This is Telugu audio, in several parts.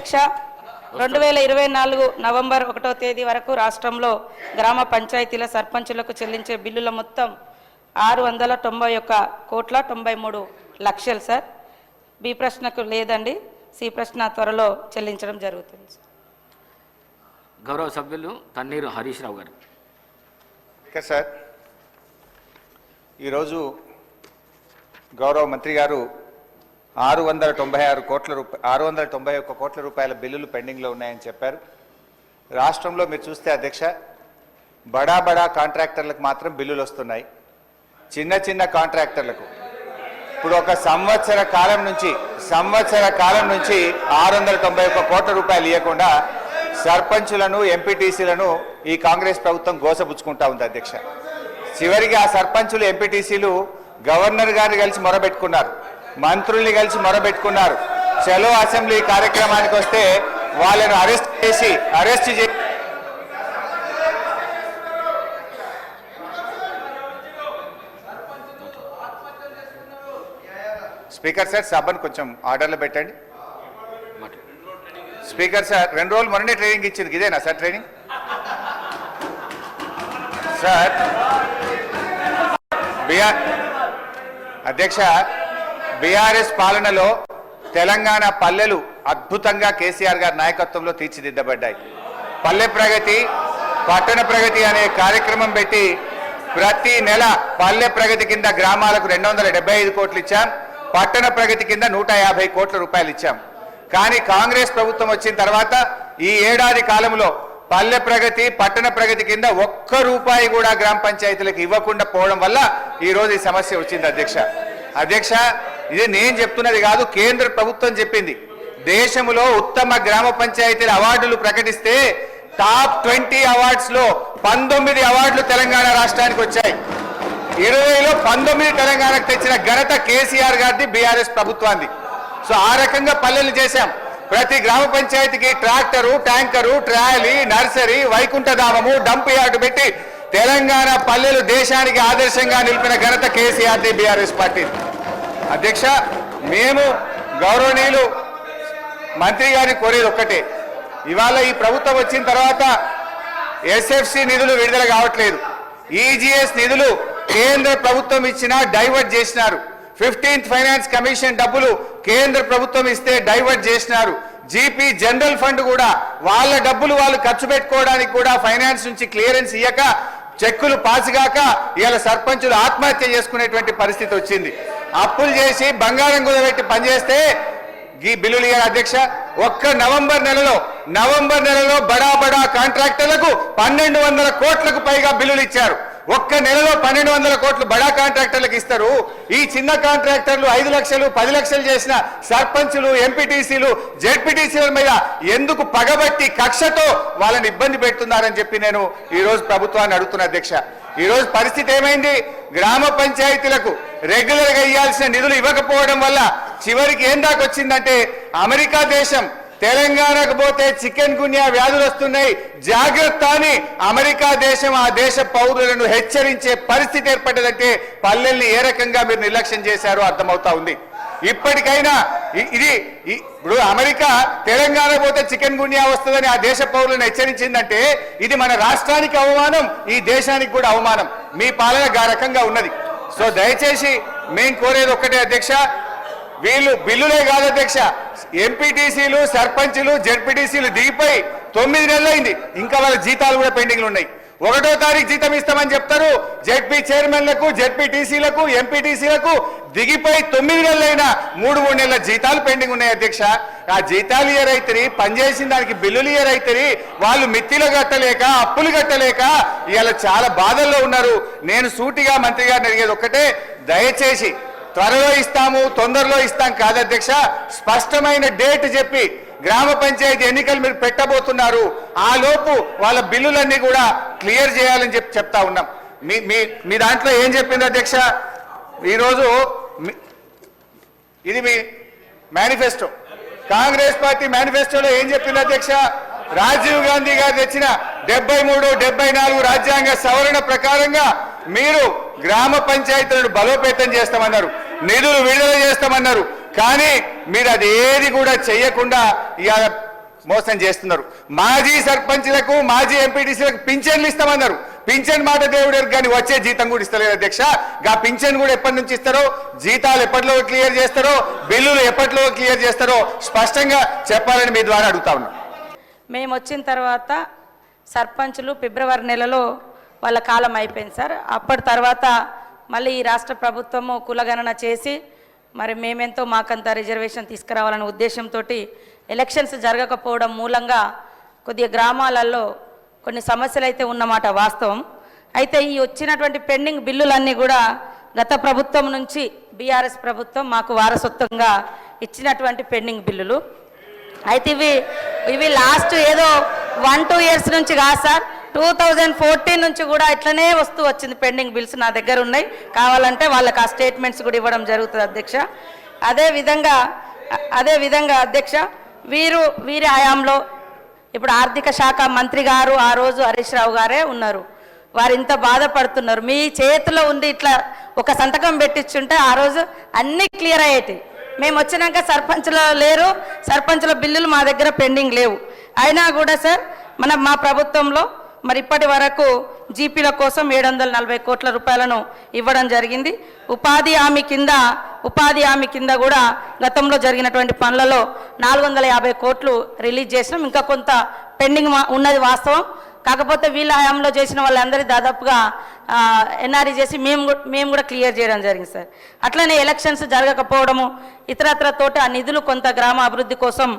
అధ్యక్ష. 2024 నవంబర్ 1వ తేదీ వరకు రాష్ట్రంలో గ్రామ పంచాయతీల సర్పంచులకు చెల్లించే బిల్లుల మొత్తం 691,93,00,000 సార్. బి ప్రశ్నకు లేదండి. సి ప్రశ్న త్వరలో చెల్లించడం జరుగుతుంది. గౌరవ సభ్యులు తన్నీరు హరీష్ రావు గారు. సార్, ఈరోజు గౌరవ మంత్రి గారు 691 కోట్ల రూపాయల బిల్లులు పెండింగ్లో ఉన్నాయని చెప్పారు. రాష్ట్రంలో మీరు చూస్తే అధ్యక్ష, బడా కాంట్రాక్టర్లకు మాత్రం బిల్లులు వస్తున్నాయి. చిన్న చిన్న కాంట్రాక్టర్లకు ఇప్పుడు ఒక సంవత్సర కాలం నుంచి 691 కోట్ల రూపాయలు ఇవ్వకుండా సర్పంచులను ఎంపీటీసీలను ఈ కాంగ్రెస్ ప్రభుత్వం గోసపుచ్చుకుంటా ఉంది అధ్యక్ష. చివరికి ఆ సర్పంచులు ఎంపీటీసీలు గవర్నర్ గారిని కలిసి మొరబెట్టుకున్నారు, మంత్రుల్ని కలిసి మొరబెట్టుకున్నారు. చలో అసెంబ్లీ కార్యక్రమానికి వస్తే వాళ్ళను అరెస్ట్ చేసి స్పీకర్ సార్, సభను కొంచెం ఆర్డర్లో పెట్టండి. స్పీకర్ సార్, 2 రోజులు మొన్ననే ట్రైనింగ్ ఇచ్చింది, ఇదేనా సార్ ట్రైనింగ్? సార్ అధ్యక్ష, బీఆర్ఎస్ పాలనలో తెలంగాణ పల్లెలు అద్భుతంగా కేసీఆర్ గారి నాయకత్వంలో తీర్చిదిద్దబడ్డాయి. పల్లె ప్రగతి, పట్టణ ప్రగతి అనే కార్యక్రమం పెట్టి ప్రతి నెల పల్లె ప్రగతి కింద గ్రామాలకు 275 కోట్లు ఇచ్చాం, పట్టణ ప్రగతి కింద 150 కోట్ల రూపాయలు ఇచ్చాం. కానీ కాంగ్రెస్ ప్రభుత్వం వచ్చిన తర్వాత ఈ ఏడాది కాలంలో పల్లె ప్రగతి, పట్టణ ప్రగతి కింద 1 రూపాయి కూడా గ్రామ పంచాయతీలకు ఇవ్వకుండా పోవడం వల్ల ఈరోజు ఈ సమస్య వచ్చింది అధ్యక్ష. ఇది నేను చెప్తున్నది కాదు, కేంద్ర ప్రభుత్వం చెప్పింది. దేశంలో ఉత్తమ గ్రామ పంచాయతీల అవార్డులు ప్రకటిస్తే టాప్ 20 అవార్డ్స్ లో 19 అవార్డులు తెలంగాణ రాష్ట్రానికి వచ్చాయి. 20లో 19 తెలంగాణకు తెచ్చిన ఘనత కేసీఆర్ గారిది, బీఆర్ఎస్ ప్రభుత్వాన్ని. సో ఆ రకంగా పల్లెలు చేశాం. ప్రతి గ్రామ పంచాయతీకి ట్రాక్టరు, ట్యాంకరు, ట్రాలీ, నర్సరీ, వైకుంఠధామము, డంప్ యార్డు పెట్టి తెలంగాణ పల్లెలు దేశానికి ఆదర్శంగా నిలిపిన ఘనత కేసీఆర్ది, బీఆర్ఎస్ పార్టీ. అధ్యక్ష, మేము గౌరవనీయులు మంత్రి గారిని కోరేది ఒక్కటే, ఇవాళ ఈ ప్రభుత్వం వచ్చిన తర్వాత ఎస్ఎఫ్సి నిధులు విడుదల కావట్లేదు. ఈజీఎస్ నిధులు కేంద్ర ప్రభుత్వం ఇచ్చినా డైవర్ట్ చేసినారు. 15th ఫైనాన్స్ కమిషన్ డబ్బులు కేంద్ర ప్రభుత్వం ఇస్తే డైవర్ట్ చేసినారు. జీపీ జనరల్ ఫండ్ కూడా వాళ్ళ డబ్బులు వాళ్ళు ఖర్చు పెట్టుకోవడానికి కూడా ఫైనాన్స్ నుంచి క్లియరెన్స్ ఇయ్యక, చెక్కులు పాసుగాక ఇవాళ సర్పంచులు ఆత్మహత్య చేసుకునేటువంటి పరిస్థితి వచ్చింది. అప్పులు చేసి బంగారం కుదబెట్టి పనిచేస్తే ఈ బిల్లులు ఇయ్యారు అధ్యక్ష. ఒక్క నవంబర్ నెలలో బడా కాంట్రాక్టర్లకు 1200 కోట్లకు పైగా బిల్లులు ఇచ్చారు. ఒక్క నెలలో 1200 కోట్లు బడా కాంట్రాక్టర్లకు ఇస్తారు. ఈ చిన్న కాంట్రాక్టర్లు 5 లక్షలు 10 లక్షలు చేసిన సర్పంచులు, ఎంపీటీసీలు, జెడ్పీటీసీల మీద ఎందుకు పగబట్టి కక్షతో వాళ్ళని ఇబ్బంది పెడుతున్నారని చెప్పి నేను ఈరోజు ప్రభుత్వాన్ని అడుగుతున్నా అధ్యక్ష. ఈరోజు పరిస్థితి ఏమైంది? గ్రామ పంచాయతీలకు రెగ్యులర్ గా ఇవ్వాల్సిన నిధులు ఇవ్వకపోవడం వల్ల చివరికి ఏం దాకా వచ్చిందంటే, అమెరికా దేశం తెలంగాణకు పోతే చికెన్ గున్యా వ్యాధులు వస్తున్నాయి, జాగ్రత్త అని అమెరికా దేశం ఆ దేశ పౌరులను హెచ్చరించే పరిస్థితి ఏర్పడ్డదంటే పల్లెల్ని ఏ రకంగా మీరు నిర్లక్ష్యం చేశారో అర్థమవుతా ఉంది. ఇప్పటికైనా ఇప్పుడు అమెరికా తెలంగాణ పోతే చికెన్ గున్యా వస్తుందని ఆ దేశ పౌరులను హెచ్చరించిందంటే ఇది మన రాష్ట్రానికి అవమానం, ఈ దేశానికి కూడా అవమానం. మీ పాలన ఆ రకంగా ఉన్నది. సో దయచేసి మేము కోరేది ఒక్కటే అధ్యక్ష, వీళ్ళు బిల్లులే కాదు అధ్యక్ష, ఎంపీటీసీలు, సర్పంచులు, జెడ్పీటీసీలు దిగిపోయి 9 నెలలైంది, ఇంకా వాళ్ళ జీతాలు కూడా పెండింగ్లు ఉన్నాయి. 1వ తారీఖు జీతం ఇస్తామని చెప్తారు. జెడ్పీ చైర్మన్లకు, జెడ్పీటీసీలకు, ఎంపీటీసీలకు దిగిపోయి 9 నెలలైనా 3-3 నెలల జీతాలు పెండింగ్ ఉన్నాయి అధ్యక్ష. ఆ జీతాలు ఇయరైతే, పనిచేసిన దానికి బిల్లులు ఇయరైతే, వాళ్ళు మిత్తిలు కట్టలేక, అప్పులు కట్టలేక ఇవాళ చాలా బాధల్లో ఉన్నారు. నేను సూటిగా మంత్రి గారిని అడిగేది ఒక్కటే, దయచేసి త్వరలో ఇస్తాము, తొందరలో ఇస్తాం కాదు అధ్యక్ష, స్పష్టమైన డేట్ చెప్పి గ్రామ పంచాయతీ ఎన్నికలు మీరు పెట్టబోతున్నారు, ఆ లోపు వాళ్ళ బిల్లులన్నీ కూడా క్లియర్ చేయాలని చెప్తా ఉన్నాం. మీ దాంట్లో ఏం చెప్పింది అధ్యక్ష? ఈరోజు ఇది మీ మేనిఫెస్టో, కాంగ్రెస్ పార్టీ మేనిఫెస్టోలో ఏం చెప్పింది అధ్యక్ష? రాజీవ్ గాంధీ గారు తెచ్చిన 73, 74 రాజ్యాంగ సవరణ ప్రకారంగా మీరు గ్రామ పంచాయతీలను బలోపేతం చేస్తామన్నారు, నిధులు విడుదల చేస్తామన్నారు. కానీ మీరు అది ఏది కూడా చేయకుండా ఇవాళ మోసం చేస్తున్నారు. మాజీ సర్పంచ్లకు మాజీ ఎంపీటీసీలకు పింఛన్లు ఇస్తామన్నారు. పింఛన్ మాట దేవుడు కానీ వచ్చే జీతం కూడా ఇస్తలేదు అధ్యక్ష. గా పింఛన్ కూడా ఎప్పటి నుంచి ఇస్తారో, జీతాలు ఎప్పటిలో క్లియర్ చేస్తారో, బిల్లులు ఎప్పటిలో క్లియర్ చేస్తారో స్పష్టంగా చెప్పాలని మీ ద్వారా అడుగుతా ఉన్నాం. మేము వచ్చిన తర్వాత సర్పంచులు ఫిబ్రవరి నెలలో వాళ్ళ కాలం అయిపోయింది సార్. అప్పటి తర్వాత మళ్ళీ ఈ రాష్ట్ర ప్రభుత్వము కులగణన చేసి మరి మేమెంతో మాకంత రిజర్వేషన్ తీసుకురావాలనే ఉద్దేశంతో ఎలక్షన్స్ జరగకపోవడం మూలంగా కొద్దిగా గ్రామాలలో కొన్ని సమస్యలు అయితే ఉన్నమాట వాస్తవం. అయితే ఈ వచ్చినటువంటి పెండింగ్ బిల్లులన్నీ కూడా గత ప్రభుత్వం నుంచి బీఆర్ఎస్ ప్రభుత్వం మాకు వారసత్వంగా ఇచ్చినటువంటి పెండింగ్ బిల్లులు. అయితే ఇవి లాస్ట్ ఏదో 1-2 ఇయర్స్ నుంచి కాదు సార్, 2014 నుంచి కూడా ఇట్లనే వస్తూ వచ్చింది. పెండింగ్ బిల్స్ నా దగ్గర ఉన్నాయి, కావాలంటే వాళ్ళకి ఆ స్టేట్మెంట్స్ కూడా ఇవ్వడం జరుగుతుంది అధ్యక్ష. అదేవిధంగా అధ్యక్ష వీరి హయాంలో ఇప్పుడు ఆర్థిక శాఖ మంత్రి గారు ఆ రోజు హరీష్ రావు గారే ఉన్నారు. వారు ఇంత బాధపడుతున్నారు. మీ చేతిలో ఉండి ఇట్లా ఒక సంతకం పెట్టించుంటే ఆ రోజు అన్నీ క్లియర్ అయ్యేటి. మేము వచ్చినాక సర్పంచ్లు లేరు, సర్పంచ్ల బిల్లులు మా దగ్గర పెండింగ్ లేవు. అయినా కూడా సార్ మా ప్రభుత్వంలో మరి ఇప్పటి వరకు జీపీల కోసం 740 కోట్ల రూపాయలను ఇవ్వడం జరిగింది. ఉపాధి హామీ కింద కూడా గతంలో జరిగినటువంటి పనులలో 450 కోట్లు రిలీజ్ చేసినాం. ఇంకా కొంత పెండింగ్ ఉన్నది వాస్తవం. కాకపోతే వీళ్ళ హయాంలో చేసిన వాళ్ళందరి దాదాపుగా ఎన్ఆర్ఈ చేసి మేము కూడా క్లియర్ చేయడం జరిగింది సార్. అట్లనే ఎలక్షన్స్ జరగకపోవడము ఇతరత్ర తోటి ఆ నిధులు కొంత గ్రామ అభివృద్ధి కోసం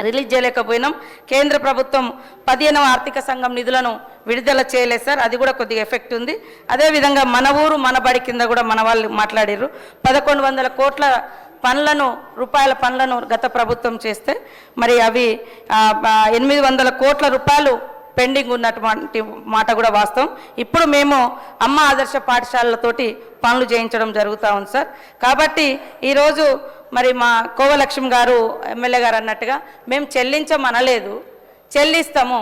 రిలీజ్ చేయలేకపోయినాం. కేంద్ర ప్రభుత్వం 15వ ఆర్థిక సంఘం నిధులను విడుదల చేయలేదు సార్, అది కూడా కొద్దిగా ఎఫెక్ట్ ఉంది. అదేవిధంగా మన ఊరు మన బడి కింద కూడా మన వాళ్ళు మాట్లాడారు. 1100 కోట్ల రూపాయల పనులను గత ప్రభుత్వం చేస్తే మరి అవి 800 కోట్ల రూపాయలు పెండింగ్ ఉన్నటువంటి మాట కూడా వాస్తవం. ఇప్పుడు మేము అమ్మ ఆదర్శ పాఠశాలలతోటి పనులు చేయించడం జరుగుతూ ఉంది సార్. కాబట్టి ఈరోజు మరి మా కోవలక్ష్మి గారు ఎమ్మెల్యే గారు అన్నట్టుగా మేము చెల్లించమనలేదు, చెల్లిస్తాము.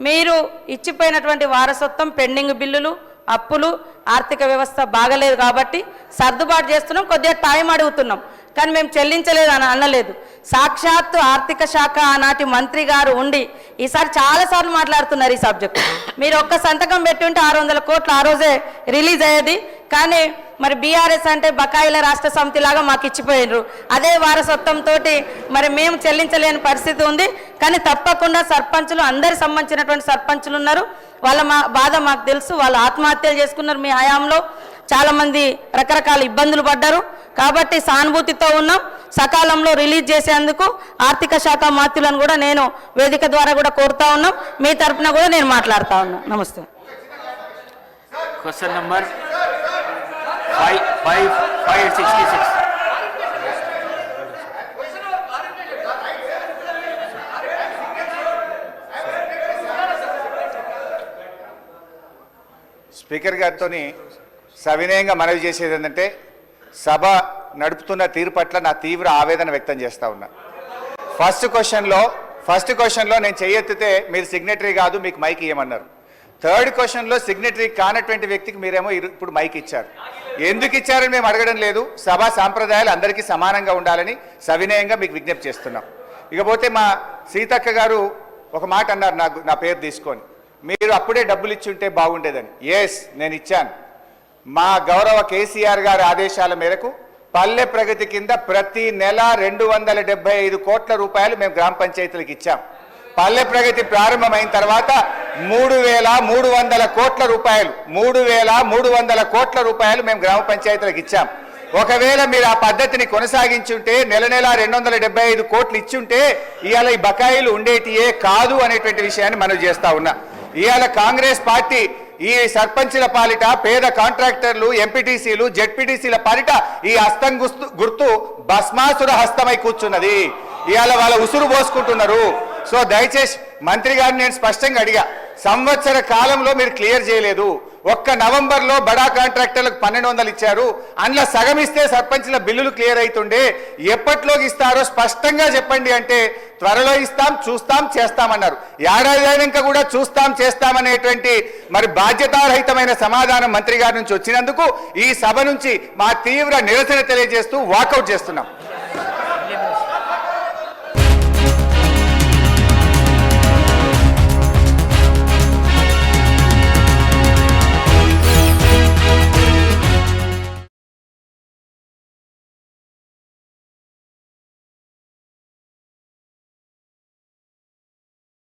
మీరు ఇచ్చిపోయినటువంటి వారసత్వం పెండింగ్ బిల్లులు, అప్పులు, ఆర్థిక వ్యవస్థ బాగలేదు కాబట్టి సర్దుబాటు చేస్తున్నాం, కొద్దిగా టైం అడుగుతున్నాం. కానీ మేము చెల్లించలేదు అని అనలేదు. సాక్షాత్తు ఆర్థిక శాఖ ఆనాటి మంత్రి గారు ఉండి ఈసారి చాలాసార్లు మాట్లాడుతున్నారు ఈ సబ్జెక్ట్. మీరు ఒక్క సంతకం పెట్టి ఉంటే 600 కోట్లు ఆ రోజే రిలీజ్ అయ్యేది. కానీ మరి బీఆర్ఎస్ అంటే బకాయిల రాష్ట్ర సమితి లాగా మాకు ఇచ్చిపోయినరు. అదే వారసత్వంతో మరి మేము చెల్లించలేని పరిస్థితి ఉంది. కానీ తప్పకుండా సర్పంచులు అందరికి సంబంధించినటువంటి సర్పంచులు ఉన్నారు, వాళ్ళ బాధ మాకు తెలుసు. వాళ్ళు ఆత్మహత్యలు చేసుకున్నారు మీ హయాంలో, చాలామంది రకరకాల ఇబ్బందులు పడ్డారు. కాబట్టి సానుభూతితో ఉన్నాం. సకాలంలో రిలీజ్ చేసేందుకు ఆర్థిక శాఖ మంత్రులను కూడా నేను వేదిక ద్వారా కూడా కోరుతా ఉన్నాం. మీ తరఫున కూడా నేను మాట్లాడుతా ఉన్నా. నమస్తే. Question number 566. స్పీకర్ గారితో సవినయంగా మనవి చేసేది ఏంటంటే, సభ నడుపుతున్న తీరు పట్ల నా తీవ్ర ఆవేదన వ్యక్తం చేస్తూ ఉన్నా. ఫస్ట్ క్వశ్చన్లో నేను చెయ్యెత్తితే మీరు సిగ్నటరీ కాదు, మీకు మైక్ ఇవ్వమన్నారు. థర్డ్ క్వశ్చన్లో సిగ్నటరీ కానటువంటి వ్యక్తికి మీరేమో ఇప్పుడు మైక్ ఇచ్చారు. ఎందుకు ఇచ్చారని మేము అడగడం లేదు. సభా సాంప్రదాయాలు అందరికీ సమానంగా ఉండాలని సవినయంగా మీకు విజ్ఞప్తి చేస్తున్నాం. ఇకపోతే మా సీతక్క గారు ఒక మాట అన్నారు నా పేరు తీసుకొని, మీరు అప్పుడే డబ్బులు ఇచ్చి ఉంటే బాగుండేదని. ఎస్, నేను ఇచ్చాను. మా గౌరవ కేసీఆర్ గారి ఆదేశాల మేరకు పల్లె ప్రగతి కింద ప్రతి నెల 275 కోట్ల రూపాయలు మేము గ్రామ పంచాయతీలకు ఇచ్చాం. పల్లె ప్రగతి ప్రారంభమైన తర్వాత 3,300 కోట్ల రూపాయలు మేము గ్రామ పంచాయతీలకు ఇచ్చాం. ఒకవేళ మీరు ఆ పద్ధతిని కొనసాగించుంటే నెల 275 కోట్లు ఇచ్చుంటే ఇవాళ ఈ బకాయిలు ఉండేటియే కాదు అనేటువంటి విషయాన్ని మనం చేస్తా ఉన్నా. ఇవాళ కాంగ్రెస్ పార్టీ ఈ సర్పంచుల పాలిట, పేద కాంట్రాక్టర్లు, ఎంపీటీసీలు, జెడ్పీటీసీల పాలిట ఈ హస్తం గుర్తు భస్మాసుర హస్తమై కూర్చున్నది. ఇవాళ వాళ్ళ ఉసురు పోసుకుంటున్నారు. సో దయచేసి మంత్రి గారిని నేను స్పష్టంగా అడిగా, సంవత్సర కాలంలో మీరు క్లియర్ చేయలేదు. ఒక్క నవంబర్లో బడా కాంట్రాక్టర్లకు 1200 ఇచ్చారు. అందులో సగం ఇస్తే సర్పంచ్ల బిల్లులు క్లియర్ అవుతుండే. ఎప్పట్లోకి ఇస్తారో స్పష్టంగా చెప్పండి అంటే త్వరలో ఇస్తాం, చూస్తాం, చేస్తామన్నారు. ఏడాది అయినాక కూడా చూస్తాం, చేస్తామనేటువంటి మరి బాధ్యతారహితమైన సమాధానం మంత్రి గారి నుంచి వచ్చినందుకు ఈ సభ నుంచి మా తీవ్ర నిరసన తెలియజేస్తూ వాకౌట్ చేస్తున్నాం.